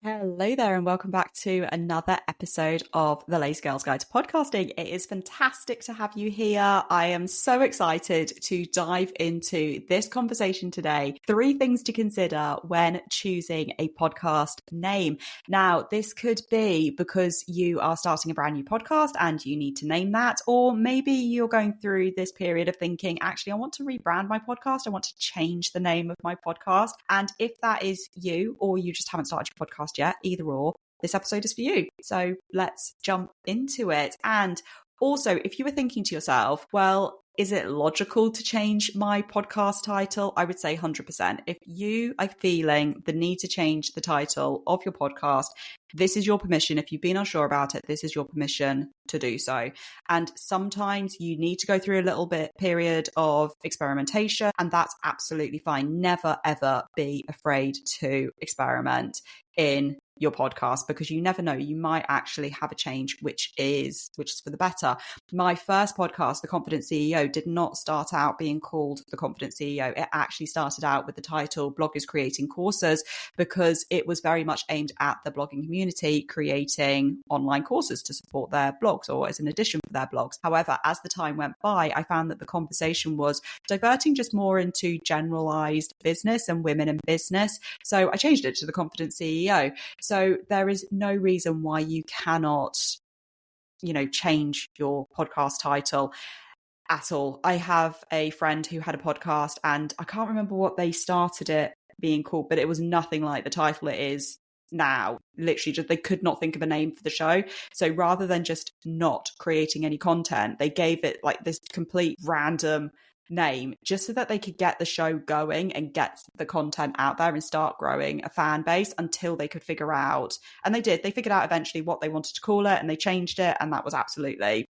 Hello there and welcome back to another episode of the Lazy Girls Guide to Podcasting. It is fantastic to have you here. I am so excited to dive into this conversation today. 3 things to consider when choosing a podcast name. Now, this could be because you are starting a brand new podcast and you need to name that, or maybe you're going through this period of thinking, actually, I want to rebrand my podcast. I want to change the name of my podcast. And if that is you, or you just haven't started your podcast yet, either or, this episode is for you. So let's jump into it. And also, if you were thinking to yourself, well, is it logical to change my podcast title? I would say 100%. If you are feeling the need to change the title of your podcast, this is your permission. If you've been unsure about it, this is your permission to do so. And sometimes you need to go through a little bit period of experimentation, and that's absolutely fine. Never, ever be afraid to experiment in your podcast, because you never know, you might actually have a change which is for the better. My first podcast, The Confident CEO, did not start out being called The Confident CEO. It actually started out with the title Bloggers Creating Courses, because it was very much aimed at the blogging community creating online courses to support their blogs or as an addition for their blogs. However, as the time went by, I found that the conversation was diverting just more into generalized business and women in business. So I changed it to The Confident CEO. So there is no reason why you cannot, change your podcast title at all. I have a friend who had a podcast and I can't remember what they started it being called, but it was nothing like the title it is now. Literally just, they could not think of a name for the show. So rather than just not creating any content, they gave it like this complete random name just so that they could get the show going and get the content out there and start growing a fan base until they could figure out, and they figured out eventually what they wanted to call it, and they changed it, and that was absolutely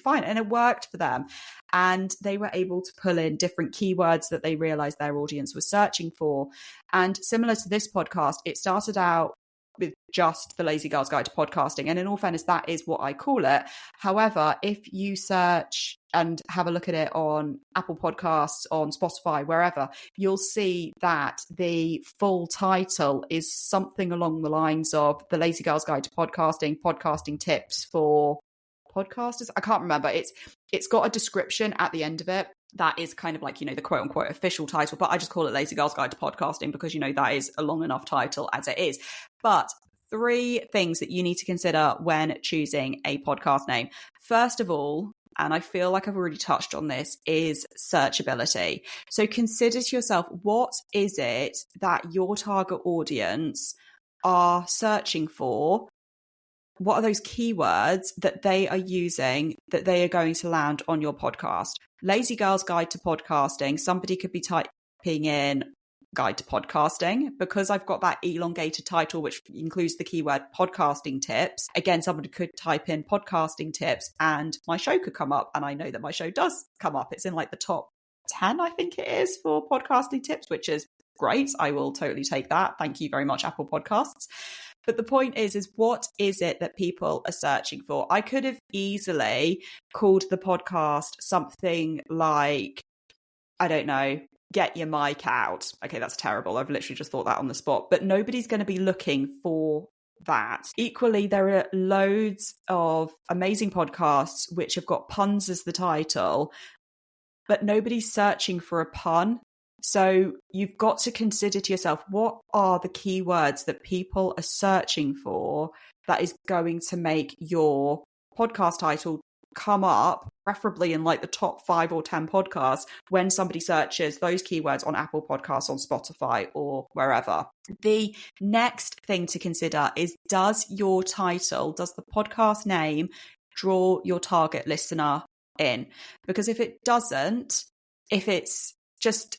fine, and it worked for them. And they were able to pull in different keywords that they realized their audience was searching for. And similar to this podcast, it started out with just the Lazy Girls Guide to Podcasting. And in all fairness, that is what I call it. However, if you search and have a look at it on Apple Podcasts, on Spotify, wherever, you'll see that the full title is something along the lines of the Lazy Girls Guide to Podcasting, podcasting tips for podcasters. I can't remember. It's got a description at the end of it. That is kind of like, the quote unquote official title, but I just call it Lazy Girls Guide to Podcasting because, that is a long enough title as it is. But 3 things that you need to consider when choosing a podcast name. First of all, and I feel like I've already touched on this, is searchability. So consider to yourself, what is it that your target audience are searching for? What are those keywords that they are using that they are going to land on your podcast? Lazy Girls Guide to Podcasting. Somebody could be typing in Guide to Podcasting because I've got that elongated title, which includes the keyword podcasting tips. Again, somebody could type in podcasting tips and my show could come up. And I know that my show does come up. It's in like the top 10, I think it is, for podcasting tips, which is great. I will totally take that. Thank you very much, Apple Podcasts. But the point is what is it that people are searching for? I could have easily called the podcast something like, I don't know, Get Your Mic Out. Okay, that's terrible. I've literally just thought that on the spot. But nobody's going to be looking for that. Equally, there are loads of amazing podcasts which have got puns as the title, but nobody's searching for a pun. So you've got to consider to yourself, what are the keywords that people are searching for that is going to make your podcast title come up, preferably in like the top 5 or 10 podcasts when somebody searches those keywords on Apple Podcasts, on Spotify, or wherever. The next thing to consider is, does your title, does the podcast name draw your target listener in? Because if it doesn't, if it's just,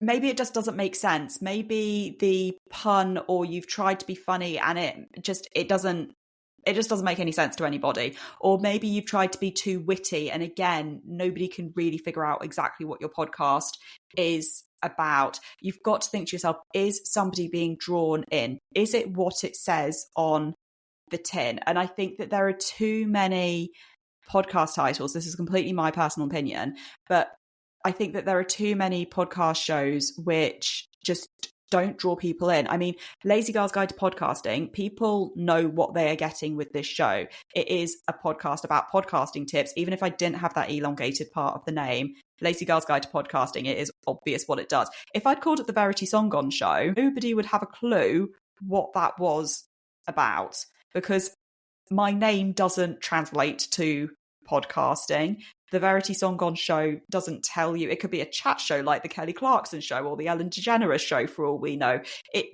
maybe it just doesn't make sense. Maybe the pun, or you've tried to be funny and it just doesn't make any sense to anybody. Or maybe you've tried to be too witty and again, nobody can really figure out exactly what your podcast is about. You've got to think to yourself, is somebody being drawn in? Is it what it says on the tin? And I think that there are too many podcast titles. This is completely my personal opinion, but I think that there are too many podcast shows which just don't draw people in. I mean, Lazy Girl's Guide to Podcasting, people know what they are getting with this show. It is a podcast about podcasting tips. Even if I didn't have that elongated part of the name, Lazy Girl's Guide to Podcasting, it is obvious what it does. If I'd called it the Verity Songon Show, nobody would have a clue what that was about, because my name doesn't translate to podcasting. The Verity Songon Show doesn't tell you. It could be a chat show like the Kelly Clarkson Show or the Ellen DeGeneres Show, for all we know. It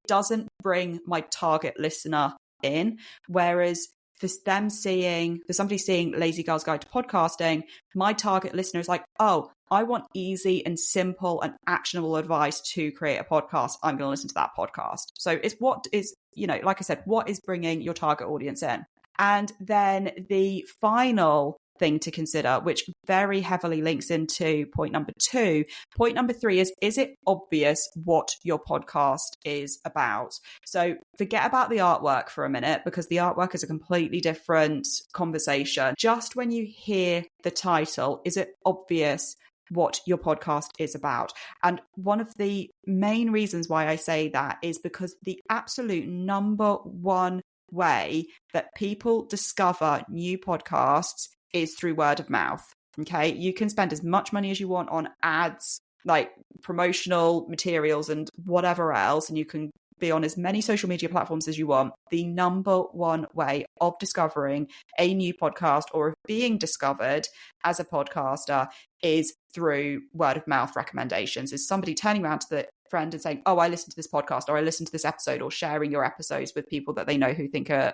doesn't bring my target listener in. Whereas for somebody seeing Lazy Girl's Guide to Podcasting, my target listener is like, oh, I want easy and simple and actionable advice to create a podcast. I'm going to listen to that podcast. So it's what is, like I said, what is bringing your target audience in? And then the final thing to consider, which very heavily links into point number 2. Point number 3 is it obvious what your podcast is about? So forget about the artwork for a minute, because the artwork is a completely different conversation. Just when you hear the title, is it obvious what your podcast is about? And one of the main reasons why I say that is because the absolute number one way that people discover new podcasts is through word of mouth. Okay, you can spend as much money as you want on ads, like promotional materials and whatever else, and you can be on as many social media platforms as you want. The number one way of discovering a new podcast or of being discovered as a podcaster is through word of mouth recommendations. Is somebody turning around to the friend and saying, oh, I listened to this podcast, or I listened to this episode, or sharing your episodes with people that they know who think are,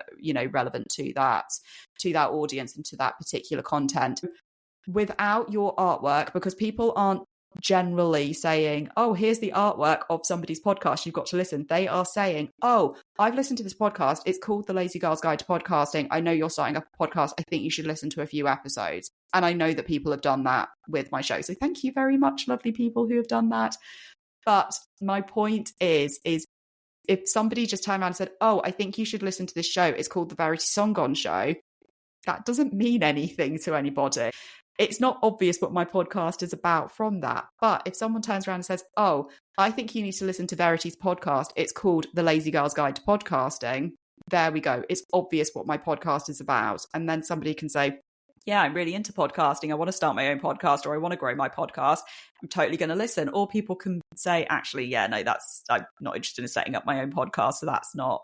relevant to that audience and to that particular content. Without your artwork, because people aren't generally saying, oh, here's the artwork of somebody's podcast, you've got to listen. They are saying, oh, I've listened to this podcast. It's called The Lazy Girl's Guide to Podcasting. I know you're starting up a podcast. I think you should listen to a few episodes. And I know that people have done that with my show. So thank you very much, lovely people who have done that. But my point is if somebody just turned around and said, oh, I think you should listen to this show, it's called The Verity Songon Show, that doesn't mean anything to anybody. It's not obvious what my podcast is about from that. But if someone turns around and says, oh, I think you need to listen to Verity's podcast, it's called The Lazy Girl's Guide to Podcasting, there we go. It's obvious what my podcast is about. And then somebody can say, yeah, I'm really into podcasting. I want to start my own podcast, or I want to grow my podcast. I'm totally going to listen. Or people can say, actually, yeah, no, I'm not interested in setting up my own podcast. So that's not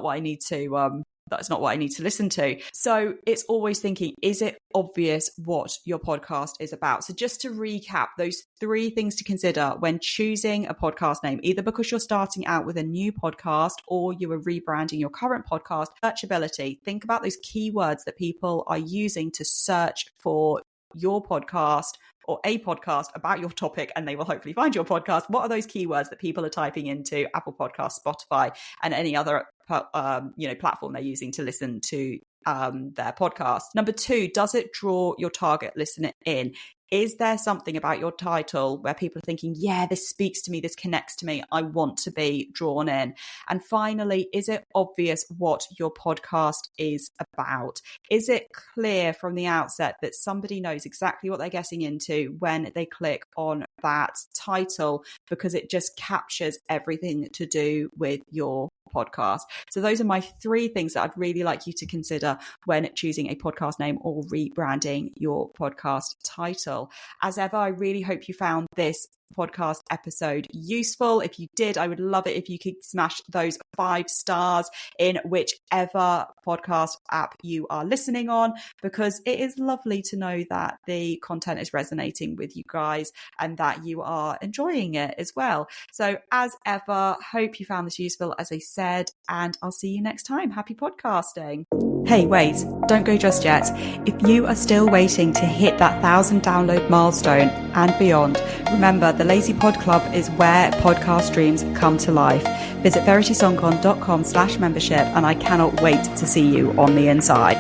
what I need to, that's not what I need to listen to. So it's always thinking, is it obvious what your podcast is about? So just to recap, those 3 things to consider when choosing a podcast name, either because you're starting out with a new podcast or you are rebranding your current podcast. Searchability. Think about those keywords that people are using to search for your podcast or a podcast about your topic, and they will hopefully find your podcast. What are those keywords that people are typing into Apple Podcasts, Spotify, and any other platform they're using to listen to their podcast? Number 2, does it draw your target listener in? Is there something about your title where people are thinking, yeah, this speaks to me, this connects to me, I want to be drawn in? And finally, is it obvious what your podcast is about? Is it clear from the outset that somebody knows exactly what they're getting into when they click on that title, because it just captures everything to do with your podcast? So those are my 3 things that I'd really like you to consider when choosing a podcast name or rebranding your podcast title. As ever, I really hope you found this podcast episode useful. If you did, I would love it if you could smash those 5 stars in whichever podcast app you are listening on, because it is lovely to know that the content is resonating with you guys and that you are enjoying it as well. So as ever, hope you found this useful, as I said, and I'll see you next time. Happy podcasting. Hey, wait, don't go just yet. If you are still waiting to hit that 1,000 download milestone and beyond, remember the Lazy Pod Club is where podcast dreams come to life. Visit veritysongcon.com/membership, and I cannot wait to see you on the inside.